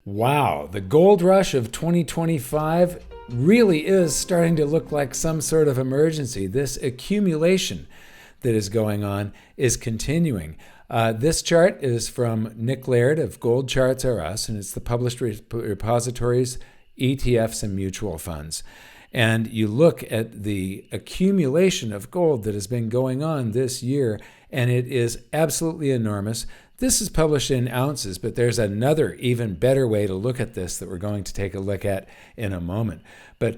Wow, the gold rush of 2025 really is starting to look like some sort of emergency. This accumulation that is going on is continuing. This chart is from Nick Laird of Gold Charts R Us, and it's the published repositories, ETFs, and mutual funds. And you look at the accumulation of gold that has been going on this year, and it is absolutely enormous. This is published in ounces, but there's another even better way to look at this that we're going to take a look at in a moment. But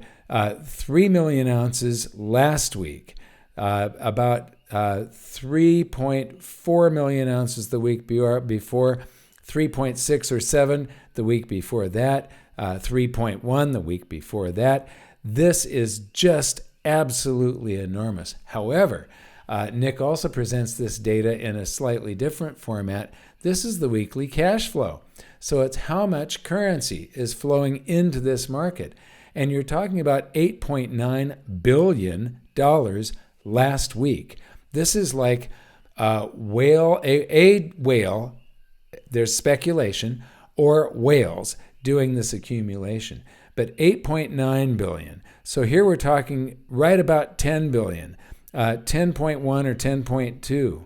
3 million ounces last week, about 3.4 million ounces the week before, 3.6 or 7 the week before that, 3.1 the week before that. This is just absolutely enormous. However, Nick also presents this data in a slightly different format. This is the weekly cash flow. So it's how much currency is flowing into this market. And you're talking about $8.9 billion last week. This is like a whale, there's speculation, or whales doing this accumulation. But 8.9 billion. So here we're talking right about 10 billion, 10.1 or 10.2,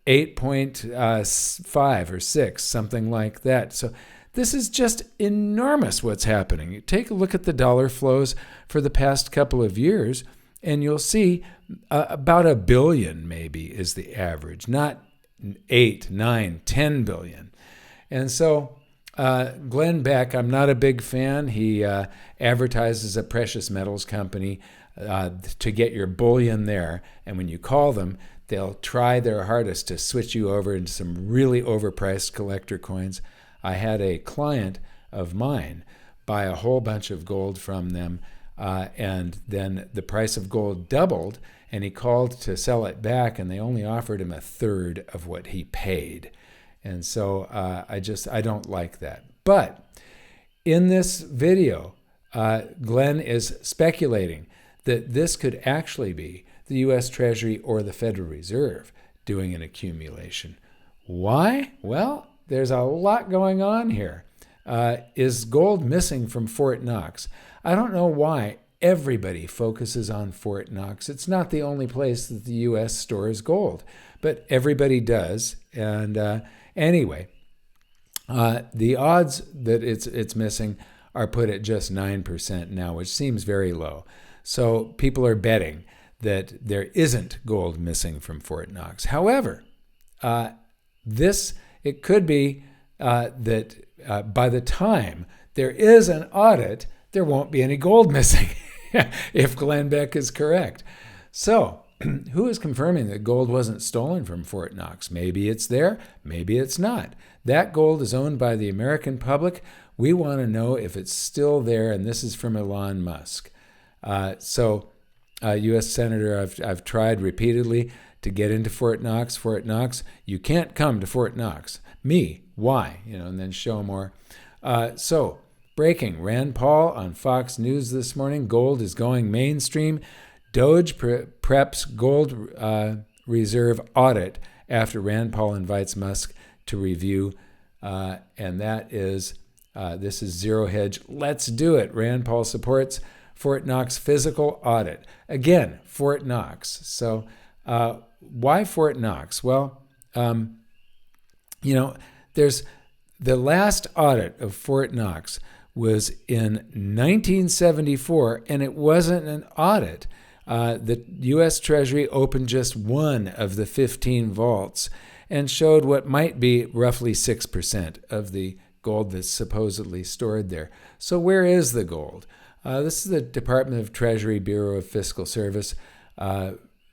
8.5 or 6, something like that. So this is just enormous what's happening. You take a look at the dollar flows for the past couple of years, and you'll see about a billion maybe is the average, not 8, 9, 10 billion. And so Glenn Beck, I'm not a big fan. He advertises a precious metals company to get your bullion there. And when you call them, they'll try their hardest to switch you over into some really overpriced collector coins. I had a client of mine buy a whole bunch of gold from them, and then the price of gold doubled, and he called to sell it back, and they only offered him a third of what he paid. And so I don't like that. But in this video, Glenn is speculating that this could actually be the U.S. Treasury or the Federal Reserve doing an accumulation. Why? Well, there's a lot going on here. Is gold missing from Fort Knox? I don't know why everybody focuses on Fort Knox. It's not the only place that the U.S. stores gold, but everybody does. And anyway, the odds that it's missing are put at just 9% now, which seems very low. So people are betting that there isn't gold missing from Fort Knox. However, it could be that by the time there is an audit, there won't be any gold missing, if Glenn Beck is correct. So who is confirming that gold wasn't stolen from Fort Knox? Maybe it's there, maybe it's not. That gold is owned by the American public. We want to know if it's still there, and this is from Elon Musk. U.S. Senator, I've tried repeatedly to get into Fort Knox. Fort Knox, you can't come to Fort Knox. Me, why? And then show more. Breaking, Rand Paul on Fox News this morning. Gold is going mainstream. Doge preps gold reserve audit after Rand Paul invites Musk to review. And that is, this is Zero Hedge. Let's do it. Rand Paul supports Fort Knox physical audit. Again, Fort Knox. So why Fort Knox? Well, there's the last audit of Fort Knox was in 1974, and it wasn't an audit. The U.S. Treasury opened just one of the 15 vaults and showed what might be roughly 6% of the gold that's supposedly stored there. So where is the gold? This is the Department of Treasury Bureau of Fiscal Service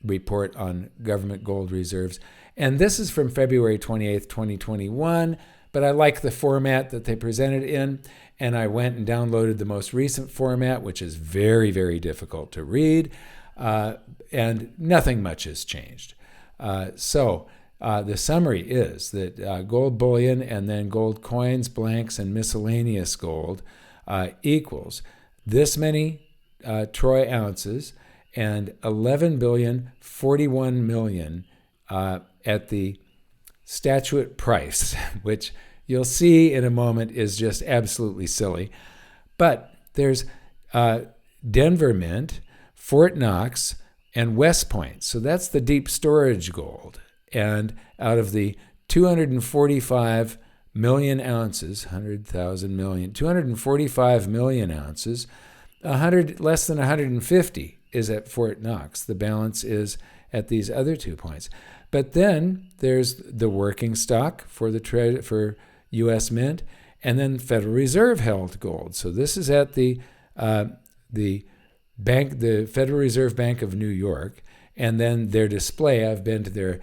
report on government gold reserves. And this is from February 28th, 2021. But I like the format that they presented in. And I went and downloaded the most recent format, which is very, very difficult to read. And nothing much has changed. The summary is that gold bullion and then gold coins, blanks, and miscellaneous gold equals this many troy ounces and 11,041,000,000 at the statuette price, which you'll see in a moment is just absolutely silly. But there's Denver Mint, Fort Knox, and West Point. So that's the deep storage gold. And out of the 245 million ounces, 100,000 million, 245 million ounces, less than 150 is at Fort Knox. The balance is at these other 2 points. But then there's the working stock for for U.S. Mint, and then Federal Reserve held gold. So this is at the bank, the Federal Reserve Bank of New York, and then their display. I've been to their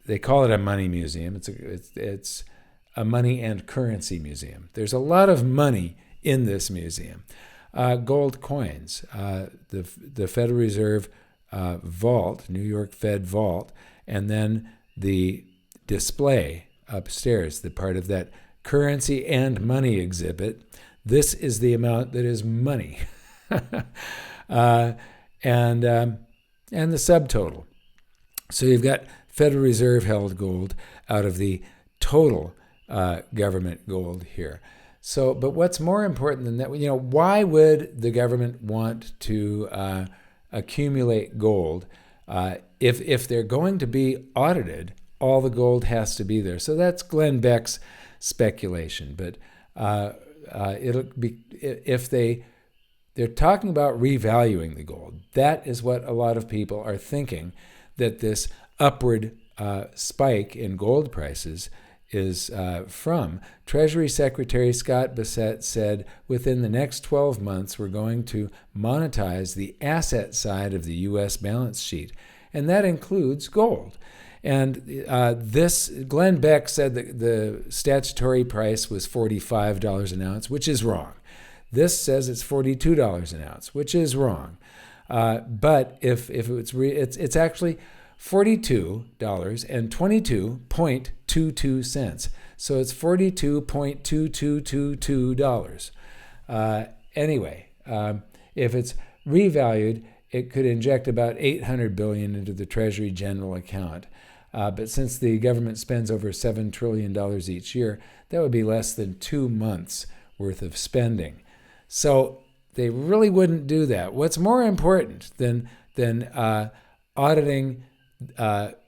they call it a money museum. It's a money and currency museum. There's a lot of money in this museum. Gold coins, the Federal Reserve vault, New York Fed vault, and then the display upstairs, the part of that currency and money exhibit. This is the amount that is money, and the subtotal. So you've got Federal Reserve held gold out of the total government gold here. So, but what's more important than that? Why would the government want to accumulate gold if they're going to be audited? All the gold has to be there. So that's Glenn Beck's speculation. But it'll be if they're talking about revaluing the gold. That is what a lot of people are thinking, that this upward spike in gold prices is from. Treasury Secretary Scott Bessent said within the next 12 months we're going to monetize the asset side of the U.S. balance sheet, and that includes gold. And Glenn Beck said that the statutory price was $45 an ounce, which is wrong. This says it's $42 an ounce, which is wrong. But if it's actually $42.22.22. So it's $42.2222. Anyway, if it's revalued, it could inject about $800 billion into the Treasury general account. But since the government spends over $7 trillion each year, that would be less than 2 months worth of spending. So they really wouldn't do that. What's more important than auditing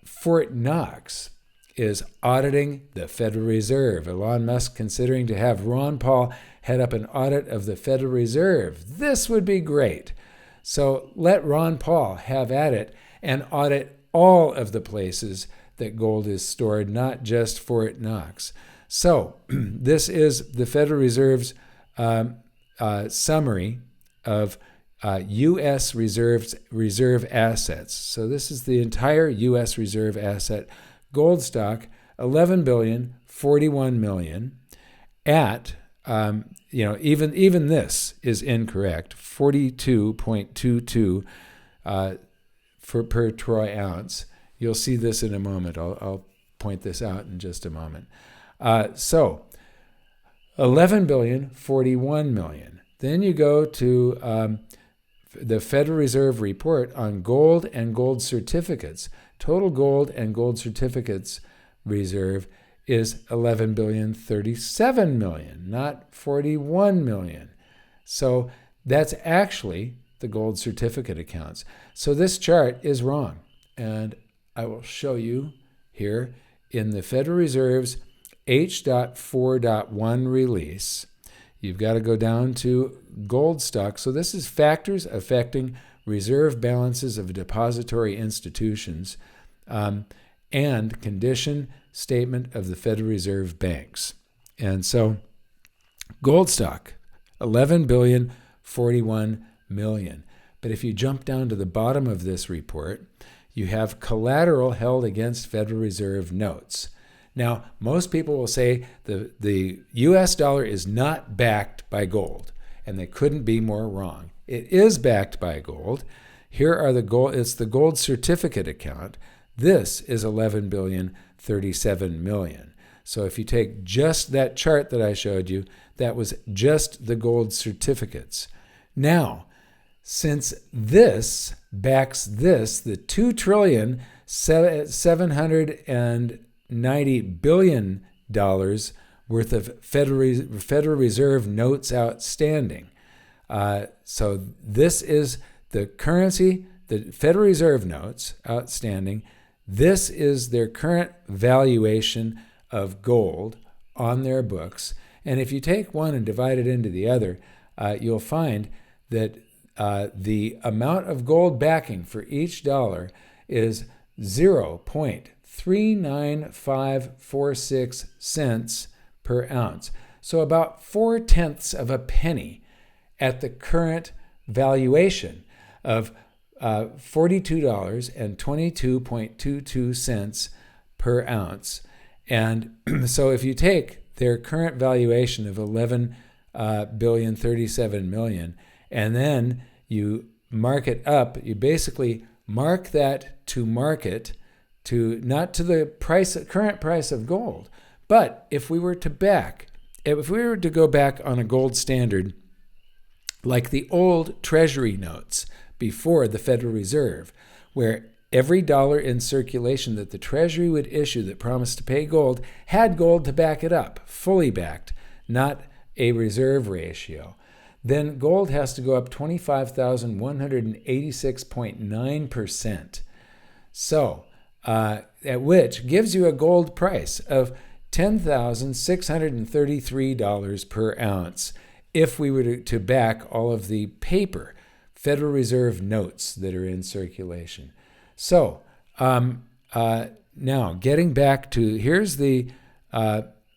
Fort Knox is auditing the Federal Reserve. Elon Musk considering to have Ron Paul head up an audit of the Federal Reserve. This would be great. So let Ron Paul have at it and audit all of the places that gold is stored, not just Fort Knox. So this is the Federal Reserve's summary of U.S. reserve assets. So this is the entire U.S. reserve asset. Gold stock, $11.041 billion. At even this is incorrect. 42.22 per troy ounce. You'll see this in a moment. I'll point this out in just a moment. So $11.041 billion. Then you go to the Federal Reserve report on gold and gold certificates. Total gold and gold certificates reserve is $11.037 billion, not $41 million. So that's actually the gold certificate accounts. So this chart is wrong, and I will show you here in the Federal Reserve's H.4.1 release. You've got to go down to gold stock. So this is factors affecting reserve balances of depository institutions and condition statement of the Federal Reserve banks. And so gold stock, $11.041 billion. But if you jump down to the bottom of this report, you have collateral held against Federal Reserve notes. Now, most people will say the U.S. dollar is not backed by gold, and they couldn't be more wrong. It is backed by gold. Here are the gold. It's the gold certificate account. This is $11.037 billion. So if you take just that chart that I showed you, that was just the gold certificates. Now, since this backs this, the $2.790 billion worth of Federal Reserve notes outstanding. So this is the currency, the Federal Reserve notes outstanding. This is their current valuation of gold on their books. And if you take one and divide it into the other, you'll find that the amount of gold backing for each dollar is 0.39546 cents per ounce. So about 4/10 of a penny at the current valuation of $42.22.22 per ounce. And so if you take their current valuation of $11,037,000,000 and then you mark it up, you basically mark that to market, to not to the current price of gold. But if we were to go back on a gold standard like the old Treasury notes before the Federal Reserve, where every dollar in circulation that the Treasury would issue that promised to pay gold had gold to back it up, fully backed, not a reserve ratio, then gold has to go up 25,186.9%. So, at which gives you a gold price of $10,633 per ounce if we were to back all of the paper Federal Reserve notes that are in circulation. So now getting back to, here's the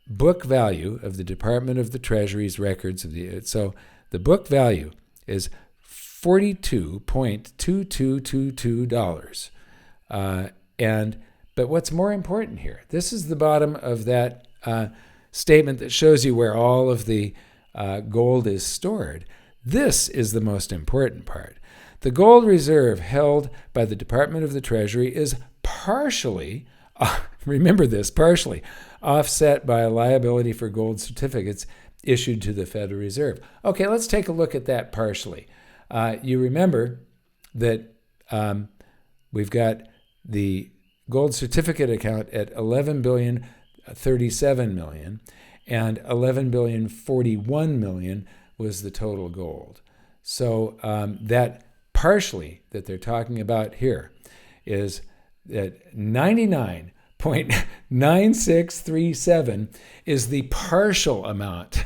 book value of the Department of the Treasury's records of so the book value is $42.2222. But what's more important here, this is the bottom of that statement that shows you where all of the gold is stored. This is the most important part. The gold reserve held by the Department of the Treasury is partially, remember this, partially offset by a liability for gold certificates issued to the Federal Reserve. Okay, let's take a look at that partially. You remember that we've got the gold certificate account at $11,037,000,000 and $11,041,000,000 was the total gold. So that partially that they're talking about here is that 99.9637 is the partial amount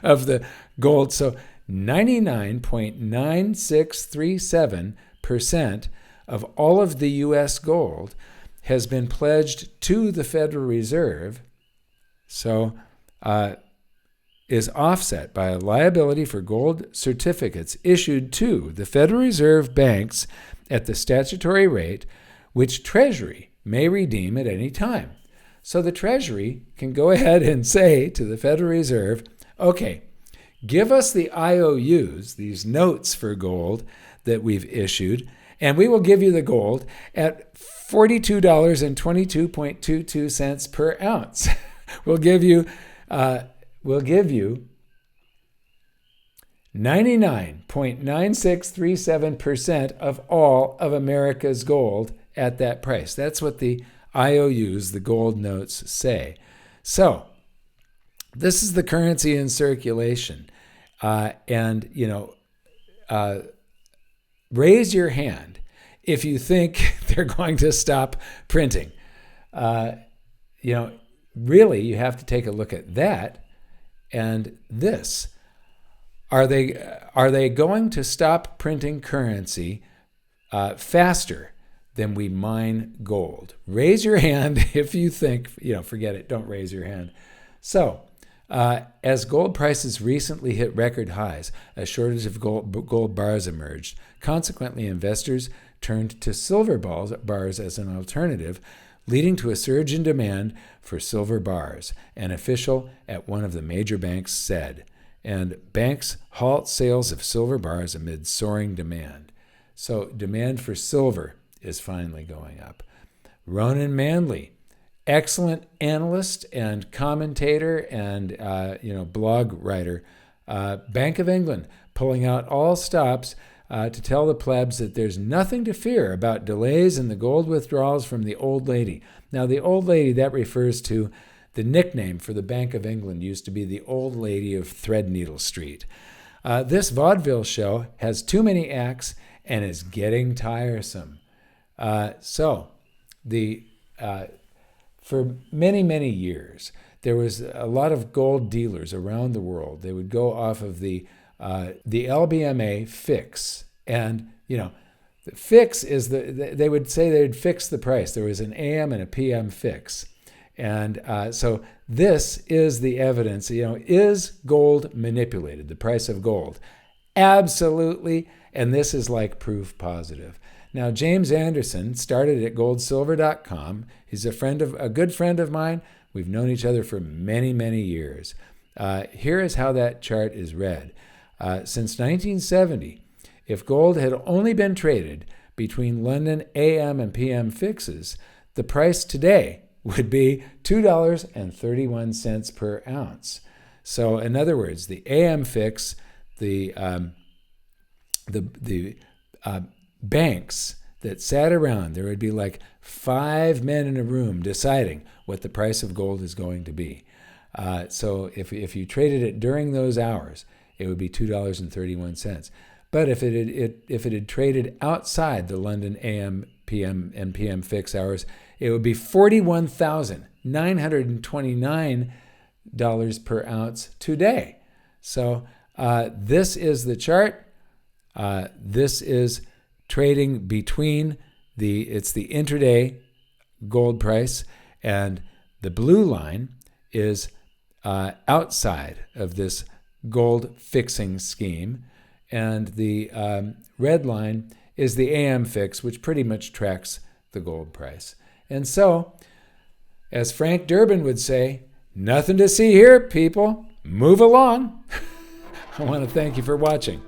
of the gold. So 99.9637% of all of the U.S. gold has been pledged to the Federal Reserve. So is offset by a liability for gold certificates issued to the Federal Reserve banks at the statutory rate, which Treasury may redeem at any time. So the Treasury can go ahead and say to the Federal Reserve, okay, give us the IOUs, these notes for gold that we've issued, and we will give you the gold at $42.2222 per ounce. We'll give you 99.9637% of all of America's gold at that price. That's what the IOUs, the gold notes, say. So this is the currency in circulation. Raise your hand if you think they're going to stop printing. Really, you have to take a look at that and this. Are they going to stop printing currency faster than we mine gold? Raise your hand if you think, forget it, don't raise your hand. So, as gold prices recently hit record highs, a shortage of gold bars emerged. Consequently, investors turned to silver bars as an alternative, leading to a surge in demand for silver bars, an official at one of the major banks said. And banks halt sales of silver bars amid soaring demand. So demand for silver is finally going up. Ronan Manley, excellent analyst and commentator and blog writer, Bank of England, pulling out all stops to tell the plebs that there's nothing to fear about delays in the gold withdrawals from the old lady. Now, the old lady, that refers to The nickname for the Bank of England used to be the Old Lady of Threadneedle Street. This vaudeville show has too many acts and is getting tiresome. For many, many years, there was a lot of gold dealers around the world. They would go off of the LBMA fix. And, the fix is they would say they'd fix the price. There was an AM and a PM fix. And so this is the evidence. Is gold manipulated, the price of gold? Absolutely. And this is like proof positive. Now, James Anderson started at GoldSilver.com. He's a good friend of mine. We've known each other for many, many years. Here is how that chart is read. Since 1970, if gold had only been traded between London AM and PM fixes, the price today would be $2.31 per ounce. So, in other words, the AM fix, the banks that sat around, there would be like 5 men in a room deciding what the price of gold is going to be. So if you traded it during those hours, it would be $2.31. But if it had traded outside the London AM, PM, and PM fix hours, it would be $41,929 per ounce today. So this is the chart. This is trading between it's the intraday gold price, and the blue line is outside of this gold fixing scheme, and the red line is the AM fix, which pretty much tracks the gold price. And so, as Frank Durbin would say, nothing to see here, people. Move along. I want to thank you for watching.